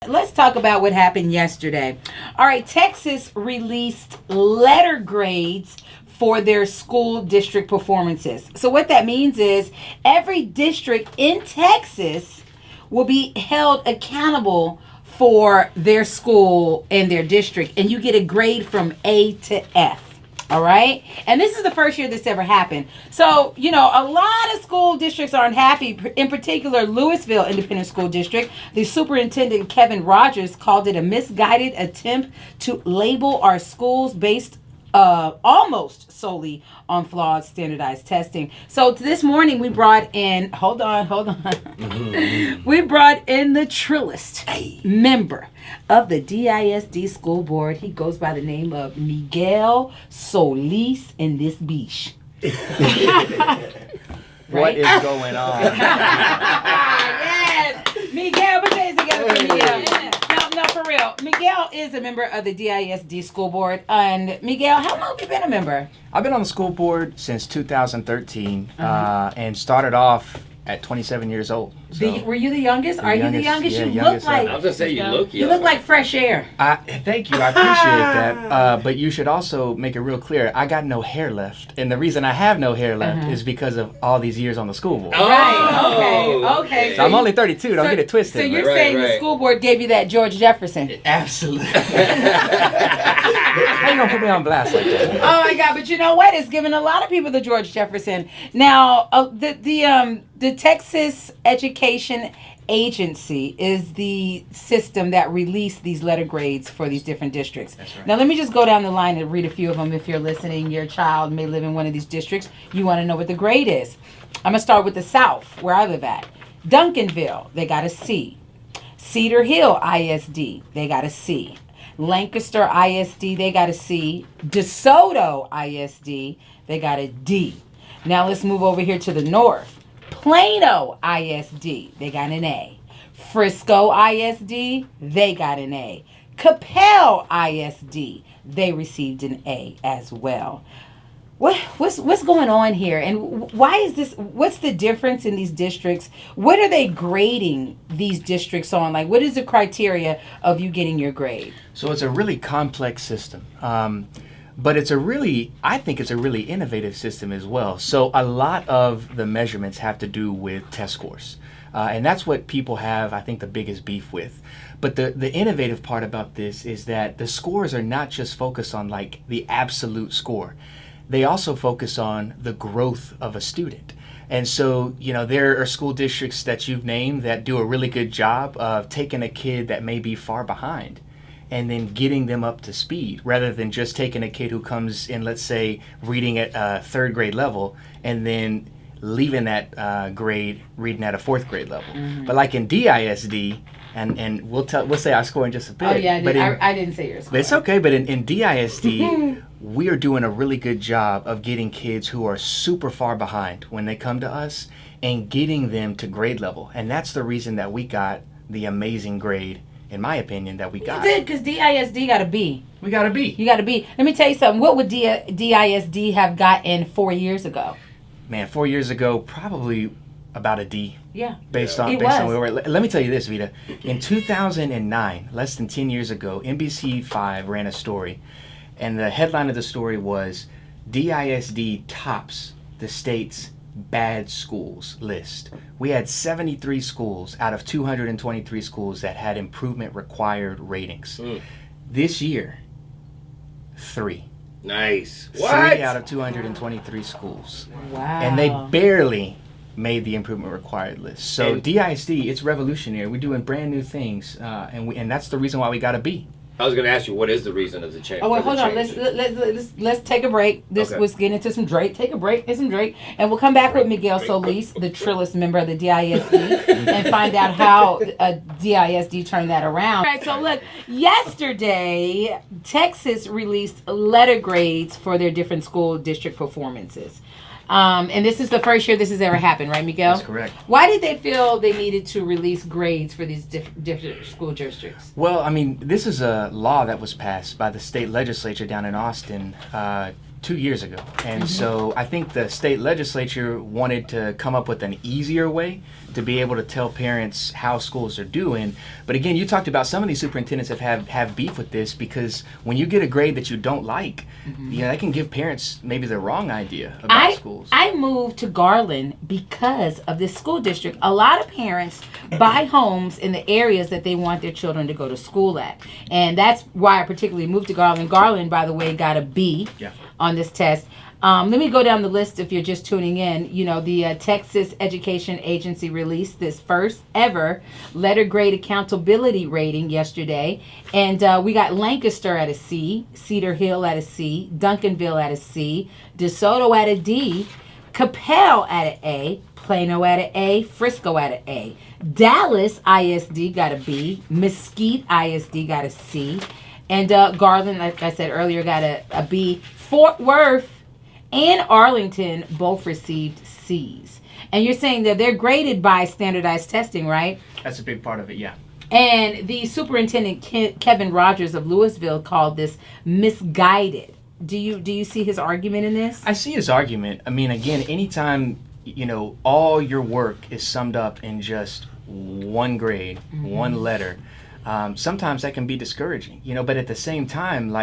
let's talk about what happened yesterday. All right, Texas released letter grades for their school district performances. So what that means is every district in Texas will be held accountable for their school and their district, and you get a grade from A to F. All right. And this is the first year this ever happened. So, a lot of school districts aren't happy. In particular, Louisville Independent School District, the superintendent, Kevin Rogers, called it a misguided attempt to label our schools based almost solely on flawed standardized testing. So this morning we brought in, hold on. We brought in the trillist member of the DISD school board. He goes by the name of Miguel Solis in this beach. What is going on? Yes! Miguel, put your hands together for Miguel. No, for real. Miguel is a member of the DISD school board. And Miguel, how long have you been a member? I've been on the school board since 2013 and started off at 27 years old. So Were you the youngest? Are you the youngest? Yeah, You youngest look like I was gonna say you look young. you look like fresh air. Thank you. I appreciate that. But you should also make it real clear. I got no hair left. And the reason I have no hair left is because of all these years on the school board. Oh, Right. Okay. So I'm only 32. Don't get it twisted. So you're Right, saying the right. school board gave you that George Jefferson? Absolutely. How you gonna put me on blast like that? Oh my God! But you know what? It's given a lot of people the George Jefferson. Now, the Texas Education Agency is the system that released these letter grades for these different districts. That's right. Now, let me just go down the line and read a few of them. If you're listening, your child may live in one of these districts. You want to know what the grade is. I'm gonna start with the South, where I live at. Duncanville, they got a C. Cedar Hill ISD, they got a C. Lancaster ISD, they got a C. DeSoto ISD, they got a D. Now let's move over here to the north. Plano ISD, they got an A. Frisco ISD, they got an A. Capel ISD, they received an A as well. What's going on here, and why is this? What's the difference in these districts? What are they grading these districts on? Like, what is the criteria of you getting your grade? So it's a really complex system, but I think it's a really innovative system as well. So a lot of the measurements have to do with test scores, and that's what people have, I think, the biggest beef with. But the innovative part about this is that the scores are not just focused on like the absolute score. They also focus on the growth of a student. And so, there are school districts that you've named that do a really good job of taking a kid that may be far behind and then getting them up to speed, rather than just taking a kid who comes in, let's say, reading at third grade level and then leaving that grade reading at a fourth grade level. Mm-hmm. But like in DISD, and we'll say our score in just a bit. Oh yeah, but I didn't say your score. But it's okay. But in DISD, we are doing a really good job of getting kids who are super far behind when they come to us and getting them to grade level. And that's the reason that we got the amazing grade, in my opinion, that we got. You did, because DISD got a B. We got a B. You got a B. Let me tell you something. What would DISD have gotten 4 years ago? Man, 4 years ago, probably about a D. Yeah. Based on where we were. Let me tell you this, Vita. In 2009, less than 10 years ago, NBC5 ran a story, and the headline of the story was DISD tops the state's bad schools list. We had 73 schools out of 223 schools that had improvement required ratings. This year, 3. Nice. 3 What? out of 223 schools. Wow. And they barely made the improvement required list. So And DISD, it's revolutionary. We're doing brand new things, and that's the reason why we got a B. I was going to ask you, what is the reason of the change? Oh, wait, for the hold on. change? Let's take a break. Okay. Let's get into some Drake. Take a break, get some Drake, and we'll come back with Miguel Solis, the trillist member of the DISD, and find out how DISD turned that around. All right, so look, yesterday, Texas released letter grades for their different school district performances. And this is the first year this has ever happened, right, Miguel? That's correct. Why did they feel they needed to release grades for these different school districts? Well, I mean, this is a law that was passed by the state legislature down in Austin 2 years ago. And so I think the state legislature wanted to come up with an easier way to be able to tell parents how schools are doing. But again, you talked about some of these superintendents have beef with this because when you get a grade that you don't like, that can give parents maybe the wrong idea about schools. I moved to Garland because of this school district. A lot of parents buy homes in the areas that they want their children to go to school at. And that's why I particularly moved to Garland. Garland, by the way, got a B on this test. Let me go down the list if you're just tuning in. The Texas Education Agency released this first ever letter grade accountability rating yesterday. And we got Lancaster at a C, Cedar Hill at a C, Duncanville at a C, DeSoto at a D, Capel at an A, Plano at an A, Frisco at an A. Dallas ISD got a B, Mesquite ISD got a C, and Garland, like I said earlier, got a B. Fort Worth and Arlington both received C's. And you're saying that they're graded by standardized testing, right? That's a big part of it, yeah. And the superintendent, Kevin Rogers of Louisville, called this misguided. Do you see his argument in this? I see his argument. I mean, again, anytime, all your work is summed up in just one grade, one letter, sometimes that can be discouraging, but at the same time,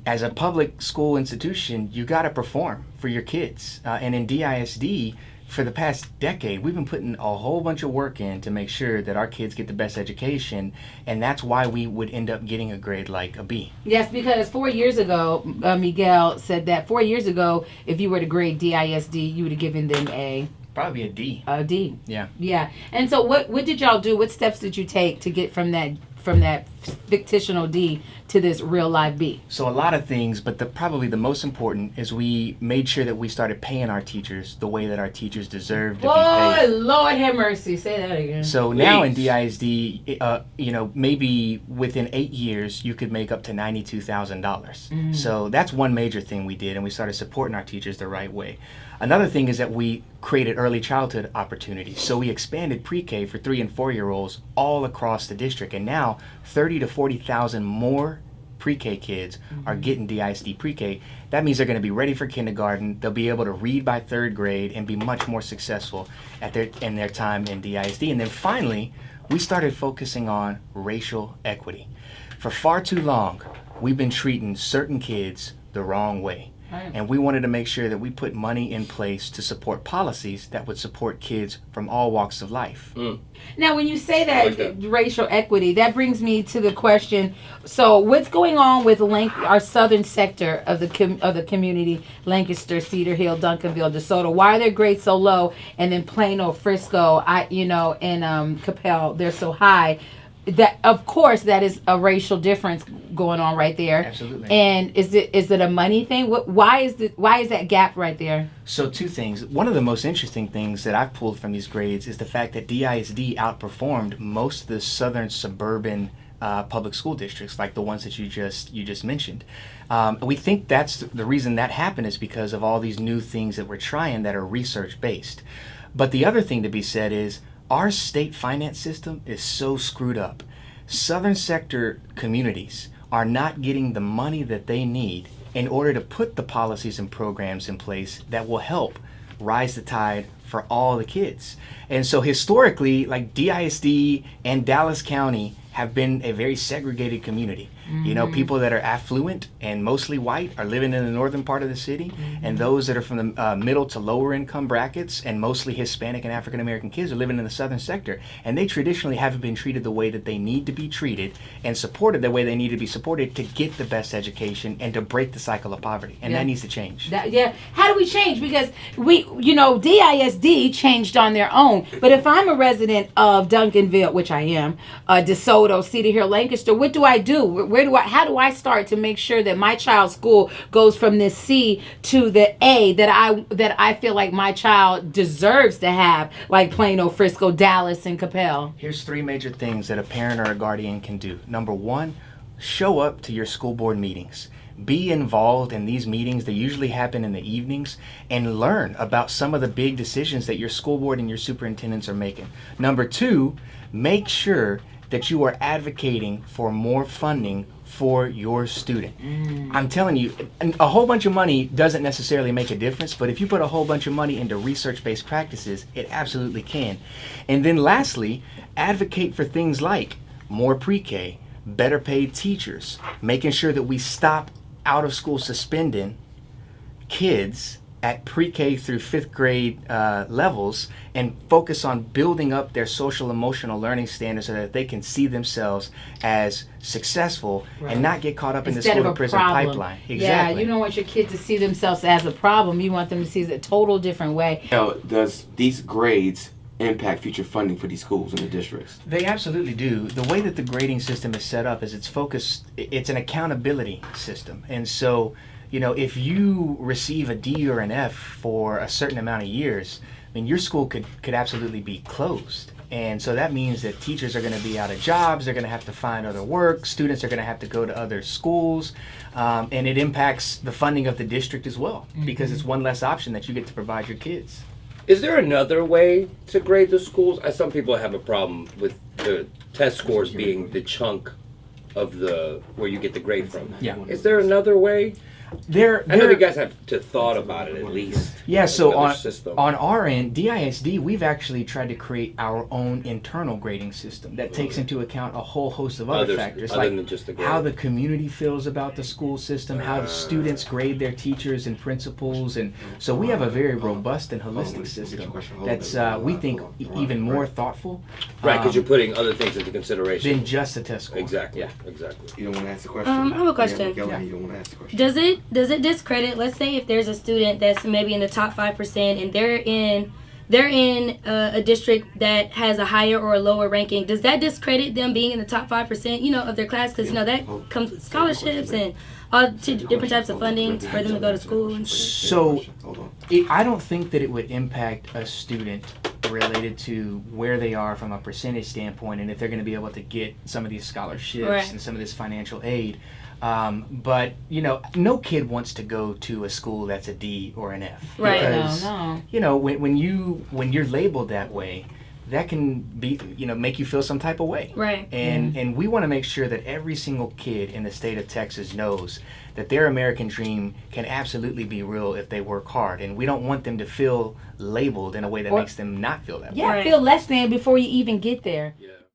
as a public school institution, you got to perform for your kids. And in DISD, for the past decade, we've been putting a whole bunch of work in to make sure that our kids get the best education. And that's why we would end up getting a grade like a B. Yes, because 4 years ago, Miguel said that 4 years ago, if you were to grade DISD, you would have given them probably a D. A D. Yeah. Yeah. And so what did y'all do? What steps did you take to get from that fictional D to this real live B? So a lot of things, but probably the most important is we made sure that we started paying our teachers the way that our teachers deserve to be paid. Lord have mercy. Say that again. So now in DISD, maybe within 8 years, you could make up to $92,000. So that's one major thing we did, and we started supporting our teachers the right way. Another thing is that we created early childhood opportunities. So we expanded pre-K for 3 and 4-year-olds all across the district. And now 30 to 40,000 more pre-K kids are getting DISD pre-K. That means they're going to be ready for kindergarten. They'll be able to read by 3rd grade and be much more successful in their time in DISD. And then finally, we started focusing on racial equity. For far too long, we've been treating certain kids the wrong way. And we wanted to make sure that we put money in place to support policies that would support kids from all walks of life. Now, when you say that, racial equity, that brings me to the question, so what's going on with our southern sector of the community, Lancaster, Cedar Hill, Duncanville, DeSoto? Why are their grades so low? And then Plano, Frisco, and Capel, they're so high. That, of course, that is a racial difference going on right there. Absolutely. And is it a money thing? Why is that gap right there? So 2 things. One of the most interesting things that I've pulled from these grades is the fact that DISD outperformed most of the southern suburban public school districts, like the ones that you just mentioned. We think that's the reason that happened is because of all these new things that we're trying that are research based. But the other thing to be said is our state finance system is so screwed up. Southern sector communities are not getting the money that they need in order to put the policies and programs in place that will help rise the tide for all the kids. And so historically, DISD and Dallas County have been a very segregated community. People that are affluent and mostly white are living in the northern part of the city, and those that are from the middle to lower income brackets and mostly Hispanic and African American kids are living in the southern sector. And they traditionally haven't been treated the way that they need to be treated and supported the way they need to be supported to get the best education and to break the cycle of poverty. And that needs to change. How do we change? Because DISD changed on their own. But if I'm a resident of Duncanville, which I am, DeSoto, Cedar Hill, Lancaster, what do I do? How do I start to make sure that my child's school goes from this C to the A that I feel like my child deserves to have, like Plano, Frisco, Dallas, and Capel? Here's 3 major things that a parent or a guardian can do. Number 1, show up to your school board meetings. Be involved in these meetings. They usually happen in the evenings, and learn about some of the big decisions that your school board and your superintendents are making. Number 2, make sure that you are advocating for more funding for your student. I'm telling you, a whole bunch of money doesn't necessarily make a difference, but if you put a whole bunch of money into research-based practices, it absolutely can. And then lastly, advocate for things like more pre-K, better paid teachers, making sure that we stop out of school suspending kids at pre-K through fifth grade levels and focus on building up their social emotional learning standards so that they can see themselves as successful and not get caught up in the Instead school of to a prison problem. pipeline. Yeah, Exactly. you don't want your kid to see themselves as a problem. You want them to see it a total different way. Now, does these grades impact future funding for these schools and the districts? They absolutely do. The way that the grading system is set up is it's an accountability system. And so, if you receive a D or an F for a certain amount of years, I mean, your school could absolutely be closed. And so that means that teachers are going to be out of jobs, they're going to have to find other work, students are going to have to go to other schools, and it impacts the funding of the district as well, because it's one less option that you get to provide your kids. Is there another way to grade the schools? Some people have a problem with the test scores being the chunk of where you get the grade from. Yeah. Is there another way? There, I know you guys have to thought about it at least. Yeah, so Another on, system. on our end, DISD, we've actually tried to create our own internal grading system that takes into account a whole host of other Others- factors, other like than just the grade. how the community feels about the school system, how the students grade their teachers and principals, and so we have a very robust and holistic system that's, we think, even more thoughtful Right, because you're putting other things into consideration. than just a test score. Exactly. Yeah. Exactly. You don't want to ask the question? I have a question. Miguel, Yeah. you don't want to ask the question? Does it discredit? Let's say if there's a student that's maybe in the top 5% and they're in a district that has a higher or a lower ranking. Does that discredit them being in the top 5%? Of their class because that comes with scholarships and all different types of funding for them to go to school and stuff. So Hold on. I don't think that it would impact a student related to where they are from a percentage standpoint and if they're going to be able to get some of these scholarships Right. and some of this financial aid. But no kid wants to go to a school that's a D or an F. Right. Because, No. when you're labeled that way, that can be make you feel some type of way. Right. And we want to make sure that every single kid in the state of Texas knows that their American dream can absolutely be real if they work hard. And we don't want them to feel labeled in a way that makes them not feel that way. Yeah, Right. feel less than before you even get there. Yeah.